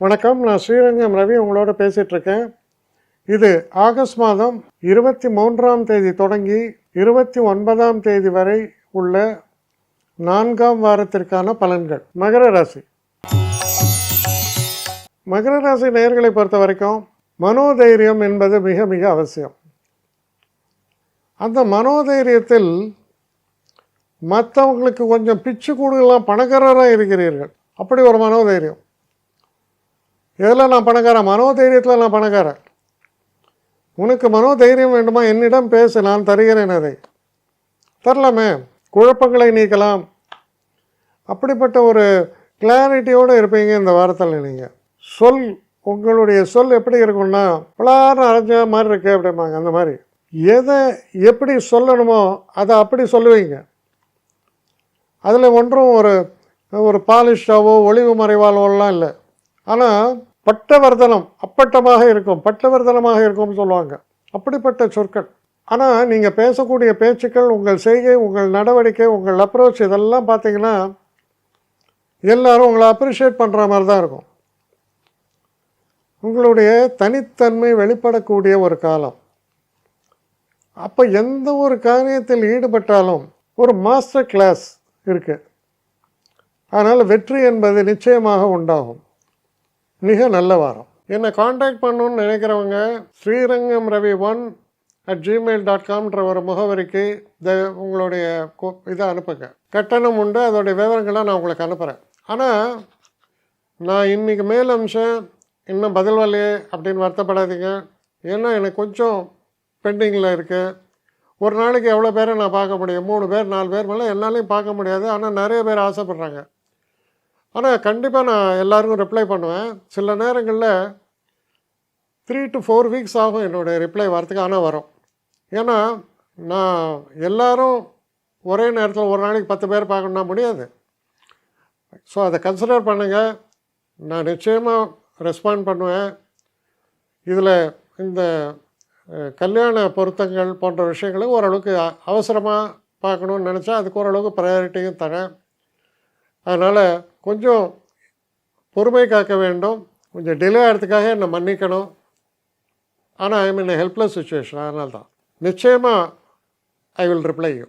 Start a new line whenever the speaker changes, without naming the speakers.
வணக்கம், நான் ஸ்ரீரங்கம் ரவி உங்களோட பேசிகிட்ருக்கேன். இது ஆகஸ்ட் மாதம் 23ஆம் தேதி தொடங்கி 29ஆம் தேதி வரை உள்ள 4ஆம் வாரத்திற்கான பலன்கள். மகர ராசி. மகர ராசி நேயர்களை பொறுத்த வரைக்கும் மனோதைரியம் என்பது மிக மிக அவசியம். அந்த மனோதைரியத்தில் மற்றவங்களுக்கு கொஞ்சம் பிச்சு கூடுதலாம் பணக்காரராக இருக்கிறீர்கள். அப்படி ஒரு மனோதைரியம். இதில் நான் பணக்காரன், மனோதைரியத்தில் நான் பணக்காரன். உனக்கு மனோதைரியம் வேண்டுமா, என்னிடம் பேசு, நான் தருகிறேன். அதை தரலாமே, குழப்பங்களை நீக்கலாம். அப்படிப்பட்ட ஒரு கிளாரிட்டியோடு இருப்பீங்க இந்த வாரத்தில். நீங்கள் உங்களுடைய சொல் எப்படி இருக்குன்னா, பலாரம் அரைஞ்ச மாதிரி இருக்கு அப்படிம்பாங்க. அந்த மாதிரி எதை எப்படி சொல்லணுமோ அதை அப்படி சொல்லுவீங்க. அதில் ஒன்றும் ஒரு பாலிஷ்டாவோ ஒளிவு மறைவாலோலாம் இல்லை. ஆனால் பட்டவர்தனம் அப்பட்டமாக இருக்கும், பட்டவர்தனமாக இருக்கும்னு சொல்லுவாங்க. அப்படிப்பட்ட சொற்கள். ஆனால் நீங்கள் பேசக்கூடிய பேச்சுக்கள், உங்கள் செய்கை, உங்கள் நடவடிக்கை, உங்கள் அப்ரோச், இதெல்லாம் பார்த்தீங்கன்னா எல்லோரும் உங்களை அப்ரிஷியேட் பண்ணுற மாதிரி தான் இருக்கும். உங்களுடைய தனித்தன்மை வெளிப்படக்கூடிய ஒரு காலம். அப்போ எந்த ஒரு காரியத்தில் ஈடுபட்டாலும் ஒரு மாஸ்டர் கிளாஸ் இருக்குது. அதனால் வெற்றி என்பது நிச்சயமாக உண்டாகும். மிக நல்ல வாரம். என்னை காண்டாக்ட் பண்ணணுன்னு நினைக்கிறவங்க srirangamravi1@gmail.com ஒரு முகவரிக்கு உங்களுடைய இதை அனுப்புங்க. கட்டணம் உண்டு, அதோடைய விவரங்களை நான் உங்களுக்கு அனுப்புகிறேன். ஆனால் நான் இன்றைக்கி மேல் அம்சம் இன்னும் பதில் வரலையே அப்படின்னு வருத்தப்படாதீங்க. ஏன்னா எனக்கு கொஞ்சம் பெண்டிங்கில் இருக்குது. ஒரு நாளைக்கு எவ்வளோ பேரை நான் பார்க்க முடியும்? 3 பேர் 4 பேர் மேலே என்னாலையும் பார்க்க முடியாது. ஆனால் நிறைய பேர் ஆசைப்பட்றாங்க. ஆனால் கண்டிப்பாக நான் எல்லாருக்கும் ரிப்ளை பண்ணுவேன். சில நேரங்களில் 3 to 4 வீக்ஸ் ஆகும் என்னுடைய ரிப்ளை வரத்துக்கு. ஆனால் வரும். ஏன்னா நான் எல்லோரும் ஒரே நேரத்தில் ஒரு நாளைக்கு 10 பேர் பார்க்கணுன்னா முடியாது. ஸோ அதை கன்சிடர் பண்ணுங்கள். நான் நிச்சயமாக ரெஸ்பாண்ட் பண்ணுவேன். இதில் இந்த கல்யாண பொருத்தங்கள் போன்ற விஷயங்களை ஓரளவுக்கு அவசரமாக பார்க்கணுன்னு நினச்சா அதுக்கு ஓரளவுக்கு ப்ரையாரிட்டியும் தரேன். அதனால் கொஞ்சம் பொறுமை காக்க வேண்டும். கொஞ்சம் டிலே ஆகிறதுக்காக என்னை மன்னிக்கணும். ஆனால் ஐ மீன் ஹெல்ப்லெஸ் சுச்சுவேஷன். அதனால தான் நிச்சயமாக ஐ வில் ரிப்ளை யூ.